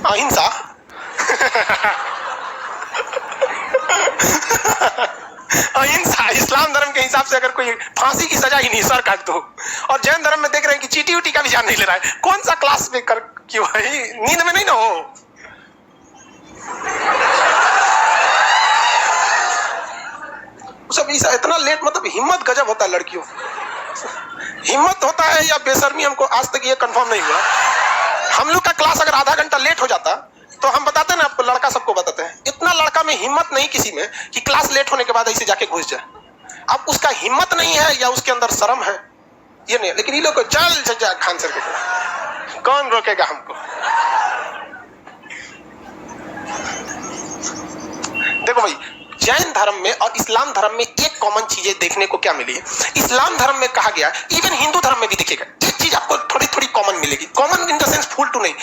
अहिंसा अहिंसा इस्लाम धर्म के हिसाब से अगर कोई फांसी की सजा ही नहीं, सर काट दो। और जैन धर्म में देख रहे हैं कि चीटी उटी का भी जान नहीं ले रहा है। कौन सा क्लास में कर क्यों भाई, नींद में नहीं ना हो। सब इतना लेट, मतलब हिम्मत गजब होता है लड़कियों, हिम्मत होता है या बेशर्मी, हमको आज तक ये कंफर्म नहीं हुआ। हम लोग का क्लास अगर आधा घंटा लेट हो जाता तो हम बताते ना आपको, लड़का सबको बताते हैं, इतना लड़का में हिम्मत नहीं किसी में कि क्लास लेट होने के बाद ऐसे जाके घुस जाए। अब उसका हिम्मत नहीं है या उसके अंदर शर्म है, ये नहीं। लेकिन ये लोग को चल जा खान सर के, कौन रोकेगा हमको। देखो भाई, जैन धर्म में और इस्लाम धर्म में एक कॉमन चीजें देखने को क्या मिली है। इस्लाम धर्म में कहा गया, इवन हिंदू धर्म में भी देखिएगा, एक चीज आपको थोड़ी थोड़ी कॉमन मिलेगी। Common in the sense full to नहीं,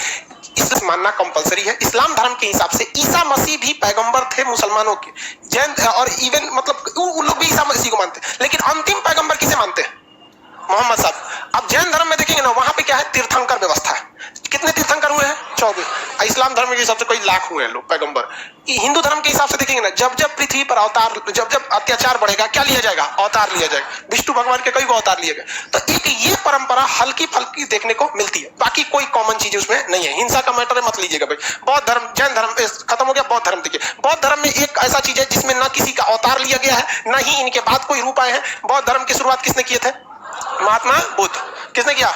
इस्लाम मानना कंपलसरी है। इस्लाम धर्म के हिसाब से ईसा मसीह भी पैगंबर थे मुसलमानों के। जैन और इवन मतलब उन लोग भी ईसा मसीह को मानते हैं, लेकिन अंतिम पैगंबर किसे मानते हैं? मोहम्मद साहब। अब जैन धर्म में देखेंगे ना, वहां पे क्या है, तीर्थंकर व्यवस्था है। कितने तीर्थंकर हुए हैं? 24। इस्लाम धर्म के हिसाब से कोई लाख हुए हैं लोग पैगंबर। हिंदू धर्म के हिसाब से देखेंगे ना, जब जब पृथ्वी पर अवतार, जब जब अत्याचार बढ़ेगा, क्या लिया जाएगा? अवतार लिया जाएगा। विष्णु भगवान के कई अवतार लिए गए। तो एक ये परंपरा हल्की फल्की देखने को मिलती है, बाकी कोई कॉमन चीज उसमें नहीं है। हिंसा का मैटर मत लीजिएगा भाई। बौद्ध धर्म, जैन धर्म खत्म हो गया, बौद्ध धर्म देखिए। बौद्ध धर्म में एक ऐसा चीज है जिसमें न किसी का अवतार लिया गया है, न ही इनके बाद कोई रूप आए हैं। बौद्ध धर्म की शुरुआत किसने किए थे? महात्मा बुद्ध। किसने किया?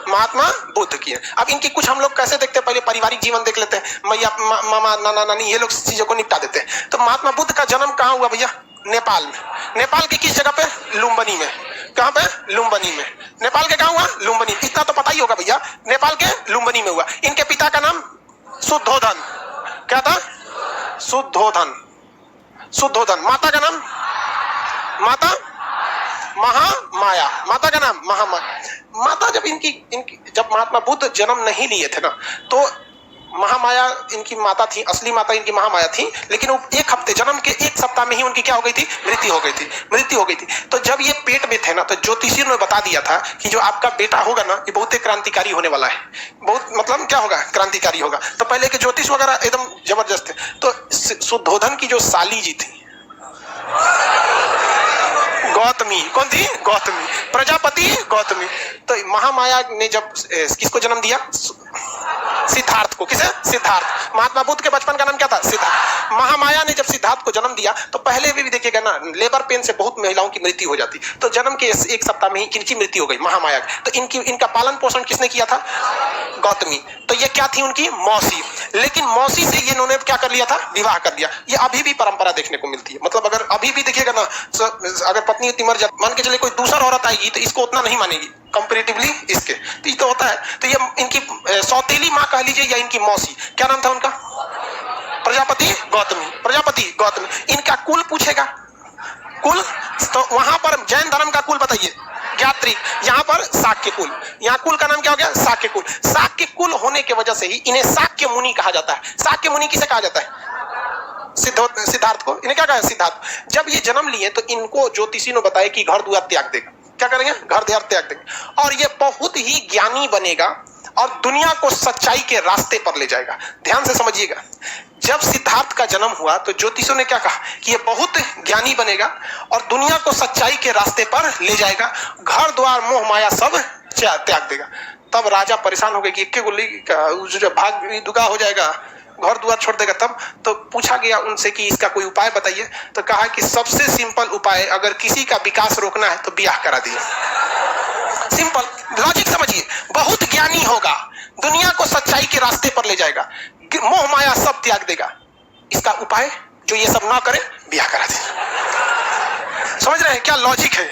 महात्मा बुद्ध किए। अब इनकी कुछ हम लोग कैसे देखते हैं, पहले पारिवारिक जीवन देख लेते हैं, मैया मामा नाना नानी ये लोग चीजों को निपटा देते हैं। तो महात्मा बुद्ध का जन्म कहाँ हुआ भैया? नेपाल में। नेपाल के किस जगह पे? लुम्बिनी में। कहाँ पे? लुम्बिनी में। नेपाल के कहाँ हुआ? लुम्बिनी। इतना तो पता ही होगा भैया, नेपाल के लुम्बिनी में हुआ। इनके पिता का नाम शुद्धोधन। क्या था? शुद्धोधन। शुद्धोधन। माता का नाम? माता महामाया। माता का नाम महामाया। माता जब इनकी जब महात्मा बुद्ध जन्म नहीं लिए थे ना, तो महामाया इनकी माता थी, असली माता इनकी महामाया थी। लेकिन वो एक हफ्ते, जन्म के एक सप्ताह में ही उनकी क्या हो गई थी? मृत्यु हो गई थी। मृत्यु हो गई थी। तो जब ये पेट में थे ना, तो ज्योतिषियों ने बता दिया था कि जो आपका बेटा होगा ना, ये बहुत क्रांतिकारी होने वाला है। बहुत मतलब क्या होगा? क्रांतिकारी होगा। तो पहले के ज्योतिष वगैरह एकदम जबरदस्त थे। तो शुद्धोधन की जो साली जी थी गौतमी, कौन थी? गौतमी। प्रजापति गौतमी। तो महामाया ने जब किसको जन्म दिया? सिद्धार्थ को। किसे? सिद्धार्थ। महात्मा बुद्ध के बचपन का नाम क्या था? सिद्धार्थ। महामाया ने जब सिद्धार्थ को जन्म दिया, तो पहले भी देखिएगा ना, लेबर पेन से बहुत महिलाओं की मृत्यु हो जाती। तो जन्म के एक सप्ताह में ही किनकी मृत्यु हो गई? महामाया की। तो इनका पालन पोषण किसने किया था? गौतमी। तो ये क्या थी? उनकी मौसी। लेकिन मौसी से ये इन्होंने क्या कर लिया था? विवाह कर लिया। ये अभी भी परंपरा देखने को मिलती है। मतलब अगर अभी भी देखिएगा ना, अगर पत्नी उतनी मर जाती, मान के चले कोई दूसरा औरत आएगी तो इसको उतना नहीं मानेगी कंपैरेटिवली इसके। तो ये तो होता है। तो ये इनकी सौतेली माँ कह लीजिए या इनकी मौसी, क्या नाम था उनका? प्रजापति गौतमी। प्रजापति गौतमी। इनका कुल पूछेगा, कुल तो वहां पर जैन धर्म का कुल बताइए, ज्ञात्रिक। यहाँ पर शाक्य कुल। यहाँ कुल का नाम क्या हो गया? शाक्य कुल। शाक्य कुल होने की वजह से ही इन्हें शाक्य मुनि कहा जाता है। शाक्य मुनि किसे कहा जाता है? सिद्धार्थ को। इन्हें क्या कहा? सिद्धार्थ। जब ये जन्म लिए तो इनको ज्योतिषी ने बताया कि घर द्वार त्याग देगा। क्या करेंगे? घर द्वार त्याग देंगे। और ये बहुत ही ज्ञानी बनेगा और दुनिया को सच्चाई के रास्ते पर ले जाएगा। ध्यान से समझिएगा, जब सिद्धार्थ का जन्म हुआ तो ज्योतिषों ने क्या कहा कि ये बहुत ज्ञानी बनेगा और दुनिया को सच्चाई के रास्ते पर ले जाएगा, घर द्वार मोह माया सब त्याग देगा। तब राजा परेशान हो गए कि एक गोली का भाग दुगा हो जाएगा, घर द्वार छोड़ देगा। तब तो पूछा गया उनसे कि इसका कोई उपाय बताइए। तो कहा कि सबसे सिंपल उपाय, अगर किसी का विकास रोकना है तो ब्याह करा दिए। सिंपल लॉजिक समझिए। बहुत ज्ञानी होगा, दुनिया को सच्चाई के रास्ते पर ले जाएगा, मोह माया सब त्याग देगा। इसका उपाय जो ये सब ना करे, ब्याह करा दिए। समझ रहे हैं क्या लॉजिक है?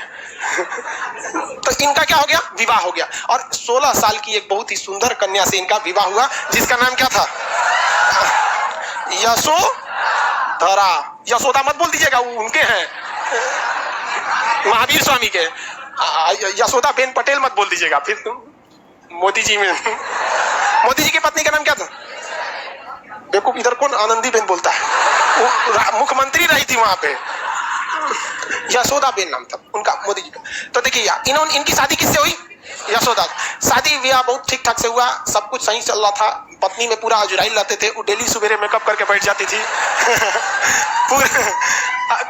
तो इनका क्या हो गया? विवाह हो गया। और 16 साल की एक बहुत ही सुंदर कन्या से इनका विवाह हुआ, जिसका नाम क्या था? यशोधरा। यशोदा मत बोल दीजिएगा, वो उनके हैं, महावीर स्वामी के। यशोदा बेन पटेल मत बोल दीजिएगा, फिर तुम मोदी जी में। मोदी जी की पत्नी का नाम क्या था? बेवकूफ, इधर कौन आनंदी बेन बोलता है? मुख्यमंत्री रही थी वहां पे, यशोदा बेन नाम था उनका, मोदी जी का। तो देखिए इनकी शादी किससे हुई? यशोदा। शादी ब्याह बहुत ठीक ठाक से हुआ, सब कुछ सही चल रहा था। पत्नी में पूरा अजराइल रहते थे, वो डेली सवेरे मेकअप करके बैठ जाती थी पूरे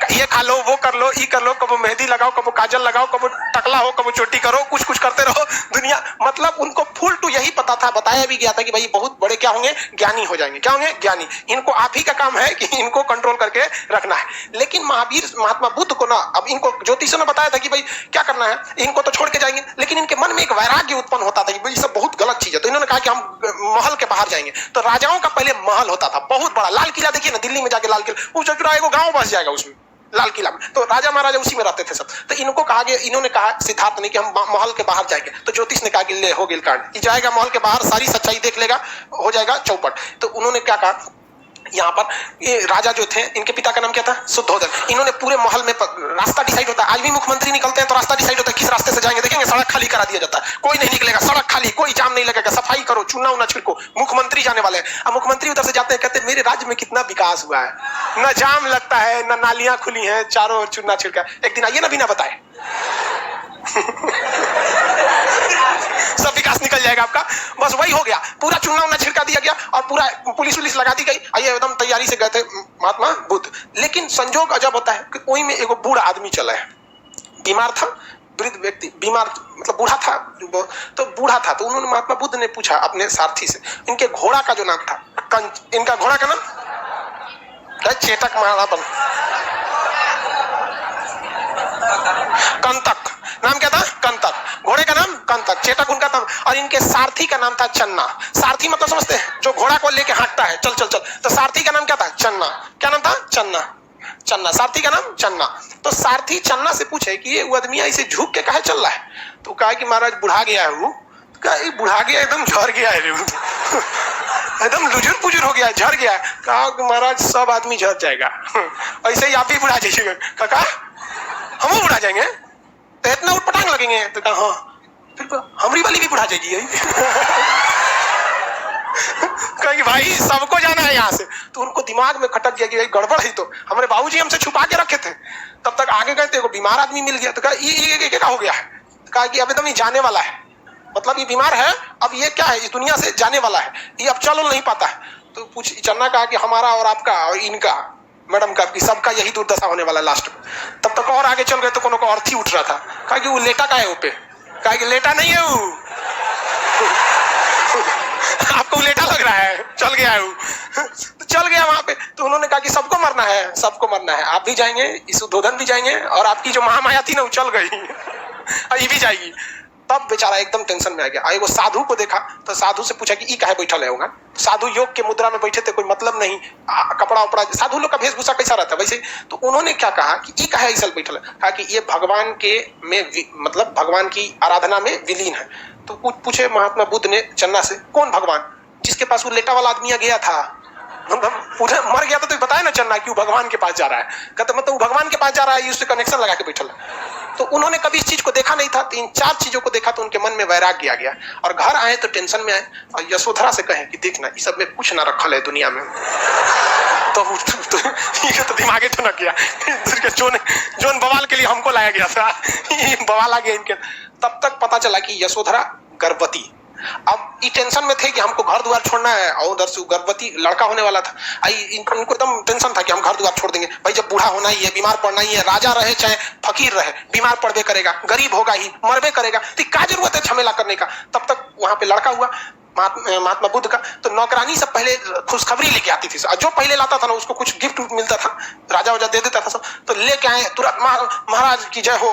ये खा लो, वो कर लो, ई कर लो, कबो मेहंदी लगाओ, कबो काजल लगाओ, कबो टकला हो, कबो चोटी करो, कुछ कुछ करते रहो दुनिया। मतलब उनको फुल टू यही पता था, बताया भी गया था कि भाई बहुत बड़े क्या होंगे, ज्ञानी हो जाएंगे। क्या होंगे? ज्ञानी। इनको आप ही का काम है कि इनको कंट्रोल करके रखना है। लेकिन महावीर महात्मा बुद्ध को ना, अब इनको ज्योतिषों ने बताया था कि भाई क्या करना है, इनको तो छोड़ के जाएंगे, लेकिन इनके मन में एक वैराग्य उत्पन्न होता था कि भाई ये सब बहुत गलत चीज है। तो इन्होंने कहा कि हम महल के बाहर जाएंगे। तो राजाओं का पहले महल होता था बहुत बड़ा, लाल किला देखिए ना, दिल्ली में जाके लाल किला, उस जगह एगो गांव बस जाएगा उसमें, लाल किला में। तो राजा महाराजा उसी में रहते थे सब। तो इनको कहा गया, इन्होंने कहा सिद्धार्थ ने कि हम महल के बाहर जाएंगे। तो ज्योतिष ने कहा कि ले हो गिल कांड, जाएगा महल के बाहर, सारी सच्चाई देख लेगा, हो जाएगा चौपट। तो उन्होंने क्या कहा, यहाँ पर ये राजा जो थे, इनके पिता का नाम क्या था? शुद्धोधन। इन्होंने पूरे महल में रास्ता डिसाइड होता है, आज भी मुख्यमंत्री निकलते हैं तो रास्ता डिसाइड होता है किस रास्ते से जाएंगे। देखेंगे सड़क खाली करा दिया जाता है, कोई नहीं निकलेगा, सड़क खाली, कोई जाम नहीं लगेगा, सफाई करो, चूना उना छिड़को, मुख्यमंत्री जाने वाले हैं। अब मुख्यमंत्री उधर से जाते हैं, कहते हैं मेरे राज्य में कितना विकास हुआ है, न जाम लगता है, न नालियां खुली हैं, चारों ओर चूना छिड़का। एक दिन आइए ना, बिना बताए सब विकास निकल जाएगा आपका। बस वही हो गया, पूरा चूना उना छिड़का दिया गया और पूरा पुलिस उलिस लगा दी गई। आइए एकदम तैयारी से गए थे महात्मा बुद्ध। लेकिन संजोग अजब होता है कि वही में एगो बूढ़ा आदमी चला है, बीमार था, वृद्ध व्यक्ति, बीमार मतलब बूढ़ा था, तो बूढ़ा था। तो उन्होंने महात्मा बुद्ध ने पूछा अपने सारथी से, इनके घोड़ा का जो नाम था, इनका घोड़ा का नाम चेतक महाराबन, कंतक, नाम क्या था? कंतक। घोड़े का नाम कंतक, चेतक उनका नाम। और इनके सारथी का नाम था चन्ना। सारथी मतलब समझते हैं, जो घोड़ा को लेके हाँकता है, चल चल चल। तो सारथी का नाम क्या था? चन्ना। क्या नाम था? चन्ना। चन्ना, सारथी का नाम चन्ना। तो सारथी चन्ना से पूछे कि ये वो आदमी ऐसे झुक के काहे चल रहा है? तो कहा कि महाराज बुढ़ा गया है वो। कहा बुढ़ा गया, एकदम झड़ गया है एकदम लुजुर पुजुर हो गया है, झड़ गया है। कहा कि महाराज सब आदमी झड़ जाएगा, ऐसे ही आप भी बुढ़ा जाइएगा। कहा हम बुढ़ा जाएंगे तो इतना उठपटांग लगेंगे? तो कहा हाँ, फिर तो हमारी वाली भी बुढ़ा जाएगी कहेंगे भाई सबको जाना है यहाँ से। तो उनको दिमाग में खटक गया कि भाई गड़बड़ है। तो हमारे बाबूजी हमसे छुपा के रखे थे, तब तक आगे गए थे, बीमार आदमी मिल गया। तो कहा ये क्या हो गया है? कहा कि अब एकदम ये जाने वाला है, मतलब ये बीमार है, अब ये क्या है, इस दुनिया से जाने वाला है, ये अब चल नहीं पाता है। तो पूछ चन्ना कहा कि हमारा और आपका और इनका मैडम का, सबका यही दुर्दशा होने वाला लास्ट में। तब तक और आगे चल गए तो कोनो को अर्थी उठ रहा था। कहा कि वो लेटा का है वो पे? कहा कि लेटा नहीं है वो आपको लेटा लग रहा है, चल गया है वो तो चल गया वहां पे। तो उन्होंने कहा कि सबको मरना है, सबको मरना है, आप भी जाएंगे, इस शुद्धोधन भी जाएंगे, और आपकी जो महामाया थी ना वो चल गई और ये भी जाएगी। तब बेचारा एकदम टेंशन में आ गया। वो साधु को देखा तो साधु से पूछा कि ई काहे बैठल है होगा? साधु योग के मुद्रा में बैठे थे, कोई मतलब नहीं, कपड़ा उपड़ा, साधु लोग का वेशभूषा कैसा रहता है वैसे। तो उन्होंने क्या कहा कि ई काहे ऐसा बैठल है? कहा कि ये भगवान के में मतलब भगवान की आराधना में विलीन है। तो पूछे महात्मा बुद्ध ने चन्ना से, कौन भगवान? जिसके पास वो लेटा वाला आदमी गया था, मतलब पूरे मर गया था। तो बताया ना चन्ना कि वो भगवान के पास जा रहा है। कहते मतलब वो भगवान के पास जा रहा है, उससे कनेक्शन लगा के बैठल है। तो उन्होंने कभी इस चीज को देखा नहीं था। 3-4 चीजों को देखा तो उनके मन में वैराग्य आ गया, और घर आए तो टेंशन में आए और यशोधरा से कहे कि देखना इस सब में कुछ ना रखल है दुनिया में। तो ये तो दिमागे ठनक गया जोन बवाल के लिए हमको लाया गया था, बवाल आ गया इनके। तब तक पता चला कि यशोधरा गर्भवती। अब ये टेंशन में थे कि हमको घर द्वार छोड़ना है, और उधर से गर्भवती लड़का होने वाला था। इनको एकदम टेंशन था कि हम घर द्वार छोड़ देंगे, भाई जब बूढ़ा होना ही है, बीमार पड़ना ही है, राजा रहे चाहे फकीर रहे, बीमार पड़बे करेगा, गरीब होगा ही, मरबे करेगा, तो क्या जरूरत है झमेला करने का। तब तक वहां पे लड़का हुआ महात्मा बुद्ध का। तो नौकरानी सब पहले खुशखबरी लेके आती थी, जो पहले लाता था ना उसको कुछ गिफ्ट मिलता था, राजा वजा दे देता था सब। तो लेके आए तुरंत, महाराज की जय हो,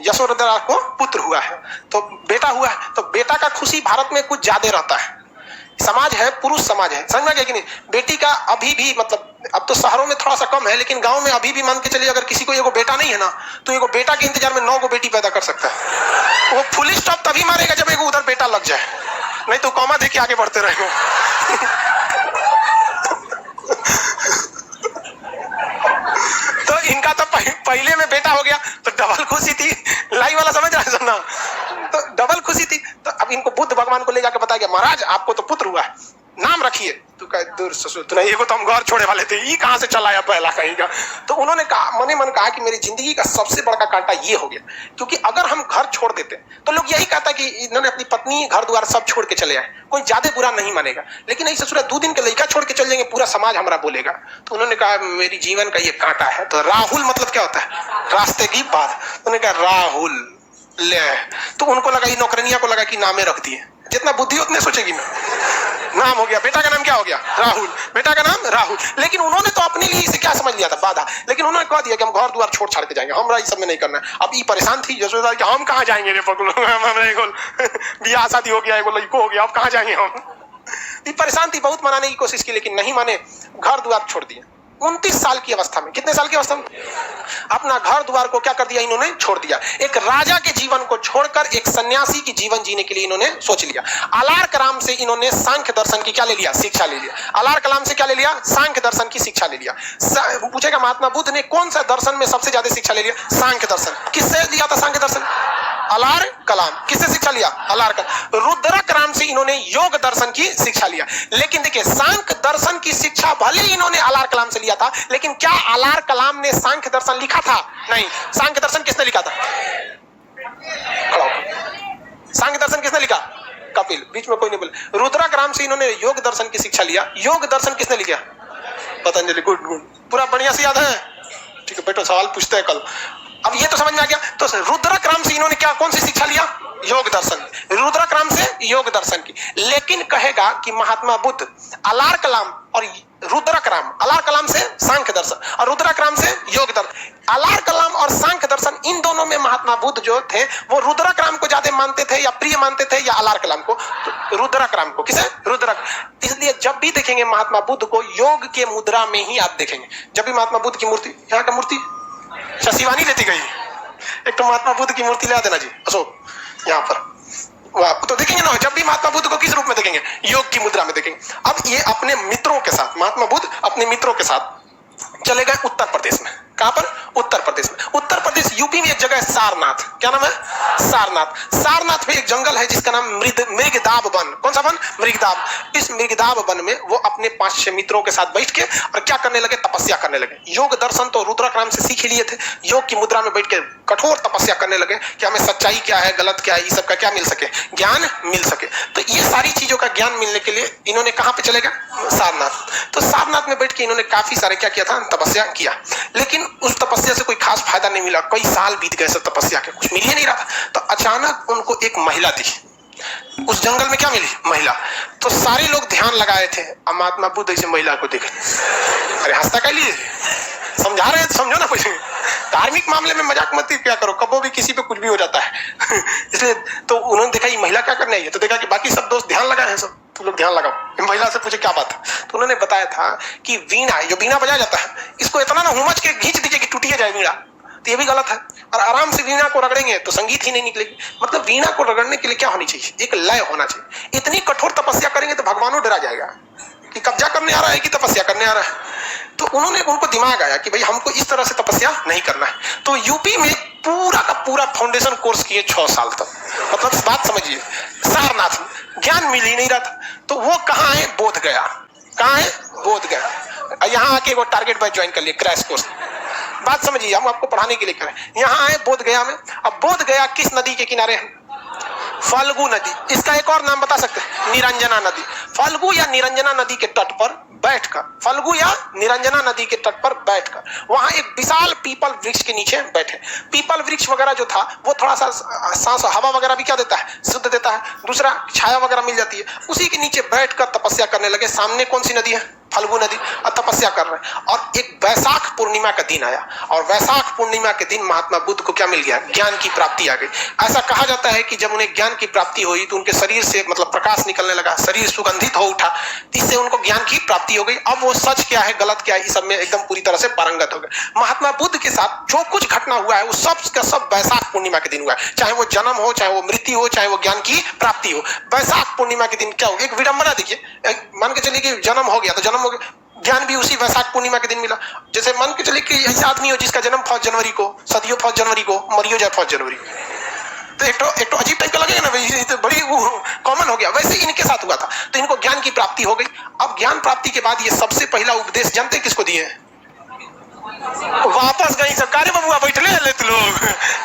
यशोधरा को पुत्र हुआ है, तो बेटा हुआ है। तो बेटा का खुशी भारत में कुछ ज्यादा रहता है। समाज है, पुरुष समाज है, समझ में गया कि नहीं? बेटी का अभी भी मतलब, अब तो शहरों में थोड़ा सा कम है, लेकिन गांव में अभी भी मान के चलिए, अगर किसी को एगो बेटा नहीं है ना, तो एगो बेटा के इंतजार में 9 बेटी पैदा कर सकता है। वो फुल स्टॉप तभी मारेगा जब एगो उधर बेटा लग जाए, नहीं तो कॉमा देके आगे बढ़ते रहेंगे। तो इनका तो पहले में बेटा हो गया तो डबल खुशी थी, लाई वाला समझ रहा है ना? तो डबल खुशी थी। तो अब इनको बुद्ध भगवान को ले जाकर बताया गया, महाराज आपको तो पुत्र हुआ है, नाम रखिए। तो कहे दूर ससुर तू नहीं, एगो तो हम घर छोड़े वाले थे, ये कहाँ से चला आया पहला कहीं का। तो उन्होंने कहा, मने मन कहा कि मेरी जिंदगी का सबसे बड़ा कांटा ये हो गया, क्योंकि अगर हम घर छोड़ देते तो लोग यही कहता कि इन्होंने अपनी पत्नी घर द्वार सब छोड़ के चले आए, कोई ज्यादा बुरा नहीं मानेगा। लेकिन नहीं ससुर 2 दिन के लड़का छोड़ के चल जाएंगे, पूरा समाज हमारा बोलेगा। तो उन्होंने कहा मेरी जीवन का ये कांटा है। तो राहुल मतलब क्या होता है? रास्ते की बात। उन्होंने कहा राहुल ले, तो उनको लगा, ये नौकरनिया को लगा कि नामे रख दिए, जितना बुद्धि उतने सोचेगी ना। नाम हो गया, बेटा का नाम क्या हो गया? राहुल। बेटा का नाम राहुल। लेकिन उन्होंने तो अपने लिए इसे क्या समझ लिया था? बाधा। लेकिन उन्होंने कह दिया कि हम घर द्वार छोड़ छाड़ के जाएंगे, हमरा इस सब में नहीं करना है। अब ये परेशान थी यशोदा कि हम कहाँ जाएंगे रे पकड़ो, बियाह शादी हो गया, एगो लड़को हो गया, अब कहाँ जाएंगे हम। ये परेशान थी, बहुत मनाने की कोशिश की, लेकिन नहीं माने, घर द्वार छोड़ दिए। 29 साल की अवस्था में, कितने साल की अवस्था में? अपना घर द्वार को क्या कर दिया इन्होंने? छोड़ दिया। एक राजा के जीवन को छोड़कर एक सन्यासी की जीवन जीने के लिए इन्होंने सोच लिया। अलार कलाम से इन्होंने सांख्य दर्शन की क्या ले लिया? शिक्षा ले लिया। अलार कलाम से क्या ले लिया? सांख्य दर्शन की शिक्षा ले लिया। पूछेगा महात्मा बुद्ध ने कौन सा दर्शन में सबसे ज्यादा शिक्षा ले लिया? सांख्य दर्शन। किससे लिया था सांख्य दर्शन? अलार कलाम। किससे शिक्षा लिया? अलार कलाम। रुद्रक राम से इन्होंने योग दर्शन की शिक्षा लिया। लेकिन देखिए, सांख्य दर्शन की शिक्षा भले इन्होंने अलार कलाम से लिया था, लेकिन क्या अलार कलाम ने सांख्य दर्शन लिखा था? नहीं। सांख्य दर्शन किसने लिखा था? सांख्य दर्शन किसने लिखा? कपिल। बीच में कोई नहीं बोले। रुद्रक राम से इन्होंने योग दर्शन की शिक्षा लिया। योग दर्शन किसने लिखा? पतंजलि। गुड गुड, पूरा बढ़िया से याद है। ठीक है बेटो, सवाल पूछते हैं कल। अब ये तो समझ में आ गया। तो रुद्रक राम से इन्होंने क्या, कौन सी शिक्षा लिया? योग दर्शन। रुद्रक राम से योग दर्शन की। लेकिन कहेगा कि महात्मा बुद्ध अलार कलाम और रुद्रक राम, अलार कलाम से सांख्य दर्शन और रुद्रक राम से योग दर्शन। अलार कलाम और सांख्य दर्शन, इन दोनों में महात्मा बुद्ध जो थे वो रुद्रक राम को ज्यादा मानते थे या प्रिय मानते थे, या अलार कलाम को? तो रुद्रक राम को। किसे? रुद्रक। इसलिए जब भी देखेंगे महात्मा बुद्ध को, योग के मुद्रा में ही आप देखेंगे। जब भी महात्मा बुद्ध की मूर्ति, यहाँ का मूर्ति शिवानी लेती गई, एक तो महात्मा बुद्ध की मूर्ति ले देना जी अशोक यहाँ पर, वाह। तो देखेंगे ना, जब भी महात्मा बुद्ध को किस रूप में देखेंगे? योग की मुद्रा में देखेंगे। अब ये अपने मित्रों के साथ, महात्मा बुद्ध अपने मित्रों के साथ चले गए उत्तर प्रदेश में। कहां पर? उत्तर प्रदेश में। उत्तर प्रदेश यूपी में एक जगह है सारनाथ। क्या नाम है? सारनाथ। सारनाथ में एक जंगल है जिसका नाम मृगदाब वन। कौन सा वन? मृगदाब। इस मृगदाब वन में वो अपने 5-6 मित्रों के साथ बैठ के और क्या करने लगे? तपस्या करने लगे। योग दर्शन तो रुद्रक राम से सीख लिए थे। योग की मुद्रा में बैठ के कठोर तपस्या करने लगे कि हमें सच्चाई क्या है, गलत क्या है, ये सब का क्या मिल सके? ज्ञान मिल सके। तो ये सारी चीजों का ज्ञान मिलने के लिए इन्होंने कहां पे चले गए? सारनाथ। तो सारनाथ में बैठ के इन्होंने काफी सारे क्या किया था? तपस्या किया। लेकिन उस तपस्या से कोई खास फायदा नहीं मिला। कई साल बीत गए सब तपस्या के, कुछ मिल ही नहीं रहा। तो अचानक उनको एक महिला दिखी। उस जंगल में क्या मिली? महिला। तो सारे लोग ध्यान लगाए थे। महात्मा बुद्ध ऐसे महिला को देखे, अरे हंसता क्या लिए? समझा रहे हैं, समझो ना। कुछ धार्मिक मामले में मजाक मत क्या करो, कबो भी किसी पे कुछ भी हो जाता है। इसलिए तो उन्होंने देखा ये महिला क्या करने आई है, तो देखा कि बाकी सब दोस्त ध्यान लगाए हैं, सब तो लोग ध्यान लगाओ। महिला से पूछे क्या बात है, तो उन्होंने बताया था कि वीणा, जो वीणा बजाया जाता है, इसको इतना ना हुमच के खींच दीजिए कि टूटी जाए वीणा, तो ये भी गलत है। और आराम से वीणा को रगड़ेंगे तो संगीत ही नहीं निकलेगी। मतलब वीणा को रगड़ने के लिए क्या होनी चाहिए? एक लय होना चाहिए। इतनी कठोर तपस्या करेंगे तो भगवानों डरा जाएगा कि कब्जा करने आ रहा है कि तपस्या करने आ रहा है। तो उन्होंने, उनको दिमाग आया कि भाई हमको इस तरह से तपस्या नहीं करना है। तो यूपी में पूरा का पूरा फाउंडेशन कोर्स किए 6 साल तक। मतलब बात समझिए, सारनाथ में ज्ञान मिल ही नहीं रहा था। तो वो कहाँ है? बोध गया। कहाँ है? बोध गया। यहाँ आके वो टारगेट बैच ज्वाइन कर लिए, क्रैश कोर्स। बात समझिए, हम आपको पढ़ाने के लिए करें। यहाँ आए बोध गया में। अब बोध गया किस नदी के किनारे है? फल्गु नदी। इसका एक और नाम बता सकते हैं? निरंजना नदी। फल्गु या निरंजना नदी के तट पर बैठकर, फल्गु या निरंजना नदी के तट पर बैठकर वहां एक विशाल पीपल वृक्ष के नीचे बैठे। पीपल वृक्ष वगैरह जो था वो थोड़ा सा सांस हवा वगैरह भी क्या देता है? शुद्ध देता है। दूसरा छाया वगैरह मिल जाती है। उसी के नीचे बैठकर तपस्या करने लगे। सामने कौन सी नदी है? फल्गु नदी। और तपस्या कर रहे हैं। और एक वैशाख पूर्णिमा का दिन आया, और वैशाख पूर्णिमा के दिन महात्मा बुद्ध को क्या मिल गया? ज्ञान की प्राप्ति आ गई। ऐसा कहा जाता है कि जब उन्हें ज्ञान की प्राप्ति हुई तो उनके शरीर से मतलब प्रकाश निकलने लगा, शरीर सुगंधित हो उठा, इससे उनको ज्ञान की प्राप्ति हो गई। अब वो सच क्या है, गलत क्या है, इस सब में एकदम पूरी तरह से पारंगत हो गए। महात्मा बुद्ध के साथ जो कुछ घटना हुआ है वो सब का सब वैशाख पूर्णिमा के दिन हुआ है। चाहे वो जन्म हो, चाहे वो मृत्यु हो, चाहे वो ज्ञान की प्राप्ति हो। वैशाख पूर्णिमा के दिन क्या हो? एक विडंबना देखिए, मान के चलिए कि जन्म हो गया तो जन्म हो गया, ज्ञान भी उसी वैशाख पूर्णिमा के दिन मिला। जैसे मान के चलिए कि ऐसा आदमी हो जिसका जन्म 5 जनवरी को, सदियों 5 जनवरी को, मरियो जाए 5 जनवरी को, तो एक तो अजीब टाइप का लगेगा ना भाई, ये तो बड़ी कॉमन हो गया। वैसे इनके साथ हुआ था, तो इनको ज्ञान की प्राप्ति हो गई। अब ज्ञान प्राप्ति के बाद ये सबसे पहला उपदेश जानते किसको दिए? वापस गई सरकारी बबुआ बैठले लोग,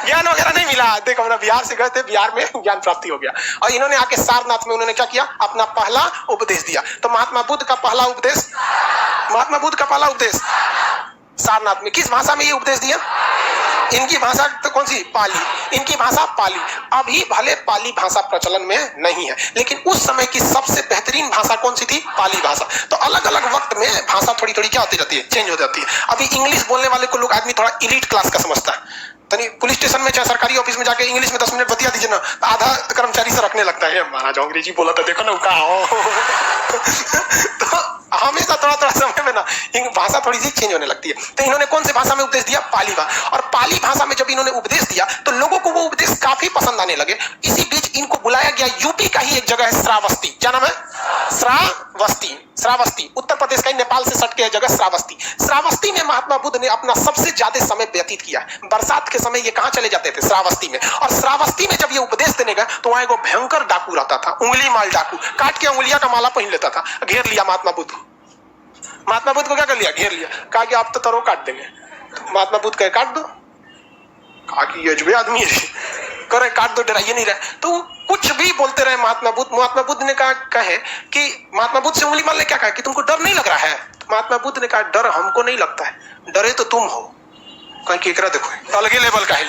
ज्ञान वगैरह नहीं मिला। देखो हमरा बिहार से गए थे, बिहार में ज्ञान प्राप्ति हो गया, और इन्होंने आके सारनाथ में उन्होंने क्या किया? अपना पहला उपदेश दिया। तो महात्मा बुद्ध का पहला उपदेश, महात्मा बुद्ध का पहला उपदेश सारनाथ में। किस भाषा में ये उपदेश दिया? इनकी भाषा तो कौन सी? पाली। इनकी भाषा पाली। अभी भले पाली भाषा प्रचलन में नहीं है, लेकिन उस समय की सबसे बेहतरीन भाषा कौन सी थी? पाली भाषा। तो अलग अलग वक्त में भाषा थोड़ी थोड़ी क्या होती जाती है? चेंज हो जाती है। अभी इंग्लिश बोलने वाले को लोग आदमी थोड़ा इलीट क्लास का समझता है। तनी पुलिस स्टेशन में चाहे सरकारी ऑफिस में जाके इंग्लिश में 10 मिनट बतिया दीजिए ना, आधा कर्मचारी से रखने लगता है, महाराज अंग्रेजी बोला था देखो ना का। तो हमेशा थोड़ा थोड़ा समय में ना भाषा थोड़ी सी चेंज होने लगती है। तो इन्होंने कौन से भाषा में उपदेश दिया? पाली भाषा। और पाली भाषा में जब इन्होंने उपदेश दिया तो लोगों को वो उपदेश काफी पसंद आने लगे। इसी बीच इनको बुलाया गया यूपी का ही एक जगह है श्रावस्ती। क्या नाम है? श्रावस्ती। श्रावस्ती उत्तर प्रदेश का ही, नेपाल से सट के जगह श्रावस्ती। श्रावस्ती में महात्मा बुद्ध ने अपना सबसे ज्यादा समय व्यतीत किया। बरसात के समय ये कहां चले जाते थे? श्रावस्ती में। और श्रावस्ती में जब ये उपदेश देने गए तो वहां एक भयंकर डाकू रहता था, उंगली माल डाकू, काट के उंगलियां का माला पहन लेता था। घेर लिया महात्मा बुद्ध। महात्मा बुद्ध को क्या कर लिया? घेर लिया। कहा कि आप तो तरो काट देंगे। तो महात्मा बुद्ध कहे काट दो। कहा कि ये अजबे आदमी है, करे काट दो, डराइए नहीं रहे। तो कुछ भी बोलते रहे महात्मा बुद्ध। महात्मा बुद्ध ने कहे कि महात्मा बुद्ध से उंगली मार ले, क्या कहा कि तुमको डर नहीं लग रहा है? तो महात्मा बुद्ध ने कहा डर हमको नहीं लगता है, डरे तो तुम हो। कहीं केकरा देखो अलगे लेवल का है,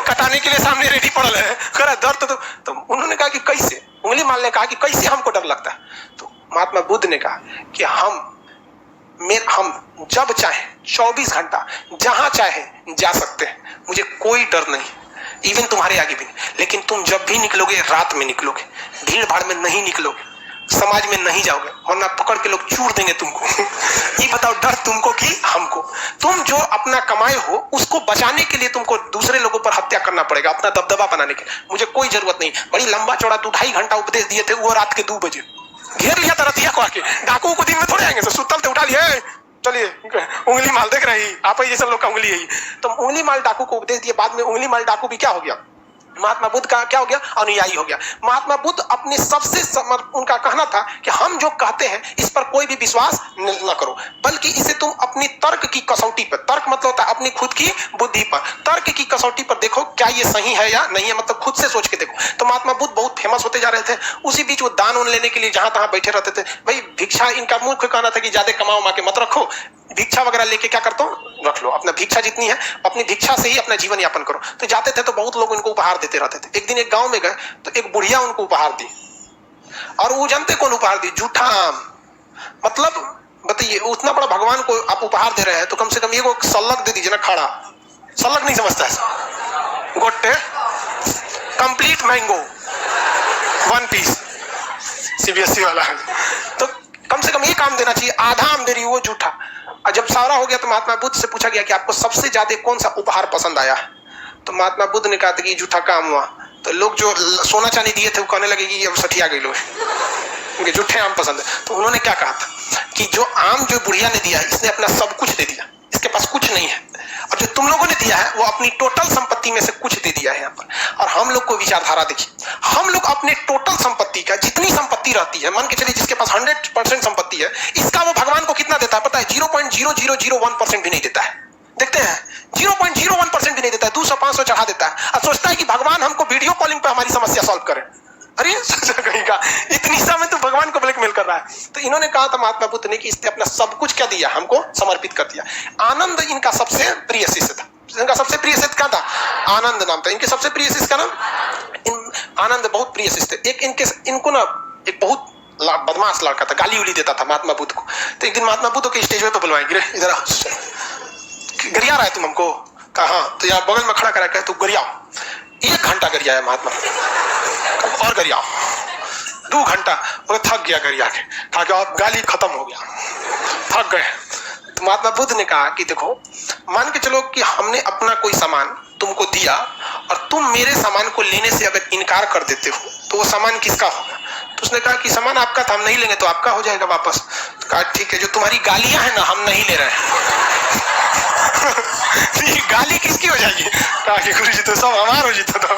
कटाने के लिए सामने रेडी पड़ल है, करे दर्द तो उन्होंने कहा कि कैसे? उंगली मारने कहा कि कैसे हमको डर लगता है? तो महात्मा बुद्ध ने कहा कि हम जब चाहे 24 घंटा जहां चाहे जा सकते हैं, मुझे कोई डर नहीं, इवन तुम्हारे आगे भी नहीं। लेकिन तुम जब भी निकलोगे रात में निकलोगे, भीड़ भाड़ में नहीं निकलोगे, समाज में नहीं जाओगे, वरना पकड़ के लोग चूर देंगे तुमको। ये बताओ डर तुमको कि हमको? तुम जो अपना कमाए हो उसको बचाने के लिए तुमको दूसरे लोगों पर हत्या करना पड़ेगा, अपना दबदबा बनाने के। मुझे कोई जरूरत नहीं। बड़ी लंबा चौड़ा 2-2.5 घंटा उपदेश दिए थे, वो रात के 2 बजे घेर लिया था रतिया को आके। डाकू को दिन में थोड़े आएंगे, सुतल थे उठा लिए, चलिए उंगली माल देख रही आप ही जैसे लोग का उंगली यही। तो उंगली माल डाकू को उपदेश दिए। बाद में उंगली माल डाकू भी क्या हो गया? महात्मा बुद्ध का क्या हो गया? अनुयायी हो गया। महात्मा बुद्ध अपने सबसे उनका कहना था कि हम जो कहते हैं इस पर कोई भी विश्वास न करो, बल्कि इसे तुम अपनी तर्क की कसौटी पर, तर्क मतलब होता है अपनी खुद की बुद्धि पर, तर्क की कसौटी पर देखो क्या ये सही है या नहीं है, मतलब खुद से सोच के देखो। तो महात्मा बुद्ध बहुत फेमस होते जा रहे थे। उसी बीच वो दान उन लेने के लिए जहां तहां बैठे रहते थे। भाई भिक्षा, इनका मुख्य कहना था कि ज्यादा कमाओ मा के मत रखो, भिक्षा वगैरह लेके क्या करता हूँ रख लो, अपना भिक्षा जितनी है अपनी भिक्षा से ही अपना जीवन यापन करो। तो जाते थे तो बहुत लोग उनको उपहार देते रहते थे। एक दिन एक गांव में गए तो एक बुढ़िया उनको उपहार दी, और वो जानते कौन उपहार दी? जूठा आम। मतलब बताइए, उतना बड़ा भगवान को आप उपहार दे रहे हैं तो कम से कम ये सल्लक दे दीजिए ना, खड़ा सल्लक नहीं समझता है, गोटे कंप्लीट मैंगो 1 पीस सीबीएसई वाला है, तो कम से कम ये काम देना चाहिए। आधा आम दे रही वो जूठा। और जब सारा हो गया तो महात्मा बुद्ध से पूछा गया कि आपको सबसे ज्यादा कौन सा उपहार पसंद आया? तो महात्मा बुद्ध ने कहा था कि जूठा काम हुआ। तो लोग जो सोना चांदी दिए थे वो कहने लगे कि अब सठिया गई लोग, उनके जूठे आम पसंद है। तो उन्होंने क्या कहा था कि जो आम जो बुढ़िया ने दिया इसने अपना सब कुछ दे दिया, इसके पास कुछ नहीं है, और जो तुम लोगों ने दिया है वो अपनी टोटल संपत्ति में से कुछ दे दिया है यहाँ पर। और हम लोग को विचारधारा देखिए, हम लोग अपने टोटल संपत्ति का जितनी संपत्ति रहती है, मान के चलिए जिसके पास 100% संपत्ति है, इसका वो भगवान को कितना देता है पता है? 0.0001% भी नहीं देता है। देखते हैं 0.01% भी नहीं देता है, 200-500 चढ़ा देता है और सोचता है कि भगवान हमको वीडियो कॉलिंग पे हमारी समस्या सॉल्व करे। अरे कहीं का इतनी समय तो भगवान को ब्लैकमेल कर रहा है। तो इन्होंने कहा था महात्मा बुद्ध ने कि इसने अपना सब कुछ क्या दिया, हमको समर्पित कर दिया। आनंद इनका सबसे प्रिय शिष्य था। इनका सबसे प्रिय शिष्य क्या था? आनंद नाम था इनके सबसे प्रिय शिष्य का नाम। आनंद बहुत प्रिय शिष्य थे। एक इनको ना एक बहुत बदमाश लड़का था, गाली उली देता था महात्मा बुद्ध को। तो एक दिन महात्मा बुद्ध को स्टेज पे बुलवाएंगे, इधर गरिया रहा है तुम हमको? कहा तो यार बगल में खड़ा करा के तू गरियाओ। 1 घंटा गरिया है महात्मा, और गरियाओ 2 घंटा, वो थक गया गरिया के, कहा कि अब गाली खत्म हो गया, थक गए। तो महात्मा बुद्ध ने कहा कि देखो, मान के चलो कि हमने अपना कोई सामान तुमको दिया और तुम मेरे सामान को लेने से अगर इनकार कर देते हो तो वो सामान किसका होगा? तो उसने कहा कि सामान आपका था, हम नहीं लेंगे तो आपका हो जाएगा वापस। तो कहा ठीक है, जो तुम्हारी गालियां हैं ना हम नहीं ले रहे हैं। ये गाली किसकी हो जाएगी? कहा कि गुरु जी तो सब हमारा हो जीता था।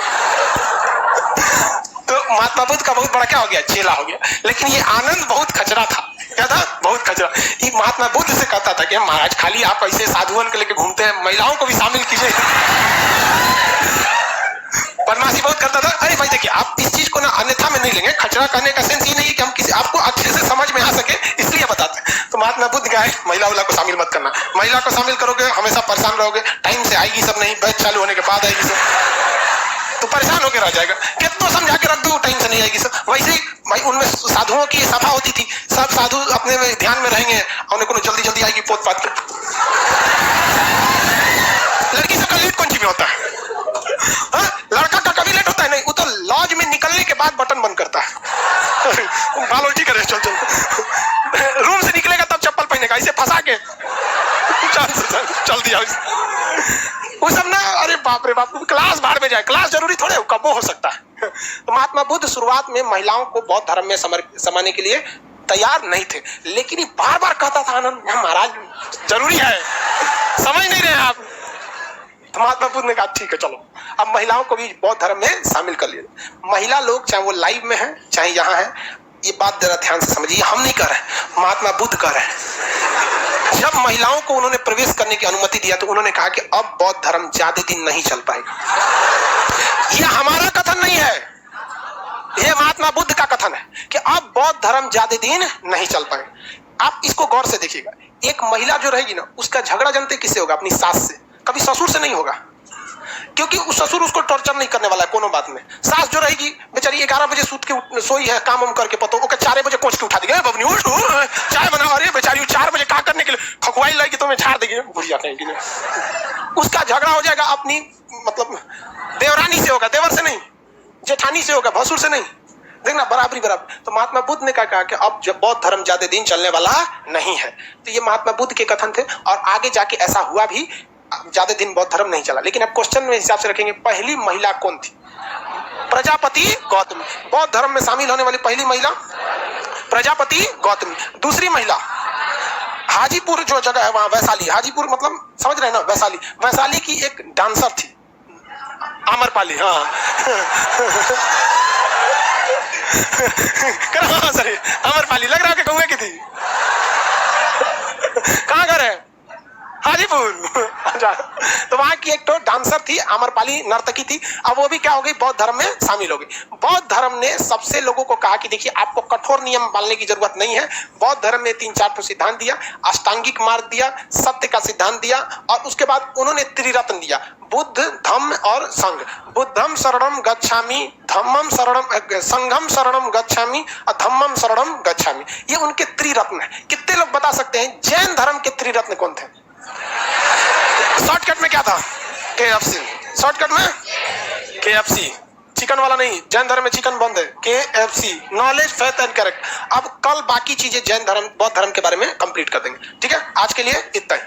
तो महात्मा बुद्ध का बहुत बड़ा क्या हो गया? चेला हो गया। लेकिन ये आनंद बहुत खचरा था। क्या था? बहुत खचरा। ये महात्मा बुद्ध से कहता था कि महाराज खाली आप ऐसे साधुओं को लेके घूमते हैं, महिलाओं को भी शामिल कीजिए। बदमाशी बहुत करता था। अरे भाई देखिए, आप इस चीज को ना अन्यथा में नहीं लेंगे। खचरा करने का सेंस ये नहीं है कि हम किसी आपको अच्छे से समझ में आ सके, इसलिए बताते हैं। तो महात्मा बुद्ध क्या है? महिला वाला को शामिल मत करना। महिला को शामिल करोगे हमेशा परेशान रहोगे, टाइम से आएगी सब नहीं, बैच चालू होने के बाद आएगी सब, तो परेशान होकर रह जाएगा। कितना समझा के रख दो, टाइम से नहीं आएगी सब। वैसे ही भाई उनमें साधुओं की सभा होती थी, सब साधु अपने में ध्यान में रहेंगे, उन्हें को जल्दी जल्दी आएगी पोत पात के। लड़की सबका लेट कौन सी में होता है? लड़का का कभी लेट होता है नहीं, वो तो लॉज में निकलने के बाद बटन बंद करता है। बाल उल्टी करे, चल चल रूम से निकलेगा तब चप्पल पहनेगा, इसे फंसा के चल दिया वो सब ना। अरे बाप रे बाप, क्लास भाड़ में जाए, क्लास जरूरी थोड़े कब हो सकता है। तो महात्मा बुद्ध शुरुआत में महिलाओं को बौद्ध धर्म में समाने के लिए तैयार नहीं थे, लेकिन ये बार बार कहता था आनंद महाराज जरूरी है, समझ नहीं रहे आप। तो महात्मा बुद्ध ने कहा ठीक है चलो, अब महिलाओं को भी बौद्ध धर्म में शामिल कर लिया। महिला लोग चाहे वो लाइव में है चाहे यहाँ है, ये बात जरा ध्यान से समझिए, हम नहीं कर रहे, महात्मा बुद्ध कर रहे हैं। जब महिलाओं को उन्होंने प्रवेश करने की अनुमति दिया तो उन्होंने कहा कि अब बौद्ध धर्म ज्यादा दिन नहीं चल पाएगा। यह हमारा कथन नहीं है, यह महात्मा बुद्ध का कथन है कि अब बौद्ध धर्म ज्यादा दिन नहीं चल पाएगा। आप इसको गौर से देखिएगा, एक महिला जो रहेगी ना, उसका झगड़ा जानते किससे होगा? अपनी सास से, कभी ससुर से नहीं होगा, क्योंकि उस ससुर उसको टॉर्चर नहीं करने वाला है कोनो बात में। सास जो रहेगी बेचारी 11 बजे सूत के सोई है, काम करके पतो ओके 4 बजे कोच के उठा देगी, बबनी उठ चाय बना। अरे बेचारी 4 बजे क्या करने के लिए खखवाई लाएगी, तो मैं झाड़ देगी बुढ़िया कहेगी। उसका झगड़ा हो जाएगा अपनी मतलब देवरानी से होगा, देवर से नहीं, जेठानी से होगा, भसुर से नहीं। देखना बराबरी बराबर। तो महात्मा बुद्ध ने कहा कि अब जब बौद्ध धर्म ज्यादा दिन चलने वाला नहीं है, तो ये महात्मा बुद्ध के कथन थे और आगे जाके ऐसा हुआ भी, ज्यादा दिन बौद्ध धर्म नहीं चला। लेकिन अब क्वेश्चन में हिसाब से रखेंगे, पहली महिला कौन थी? प्रजापति गौतमी। बौद्ध धर्म में शामिल होने वाली पहली महिला प्रजापति गौतमी। दूसरी महिला हाजीपुर जो जगह है वहां, वैशाली, हाजीपुर मतलब समझ रहे हैं ना, वैशाली, वैशाली की एक डांसर थी आम्रपाली। हाँ सर आम्रपाली लग रहा है कि गौए की थी। कहाँ घर है? हाजीपुर। तो वहां की एक तो डांसर थी, आम्रपाली नर्तकी थी। अब वो भी क्या हो गई? बौद्ध धर्म में शामिल हो गई। बौद्ध धर्म ने सबसे लोगों को कहा कि देखिए आपको कठोर नियम पालने की जरूरत नहीं है। बौद्ध धर्म ने 3-4 सिद्धांत दिया, अष्टांगिक मार्ग दिया, सत्य का सिद्धांत दिया और उसके बाद उन्होंने त्रिरत्न दिया, बुद्ध धम्म और संघ। बुद्धम शरणम गच्छामि, धम्मम शरणम, संघम शरणम गच्छामि और धम्मम शरणम गच्छामि। ये उनके त्रिरत्न है। कितने लोग बता सकते हैं जैन धर्म के त्रिरत्न कौन थे? शॉर्टकट में क्या था? KFC। शॉर्टकट में KFC, चिकन वाला नहीं, जैन धर्म में चिकन बंद है। KFC, knowledge, faith and correct. अब कल बाकी चीजें जैन धर्म बौद्ध धर्म के बारे में कंप्लीट कर देंगे। ठीक है, आज के लिए इतना ही।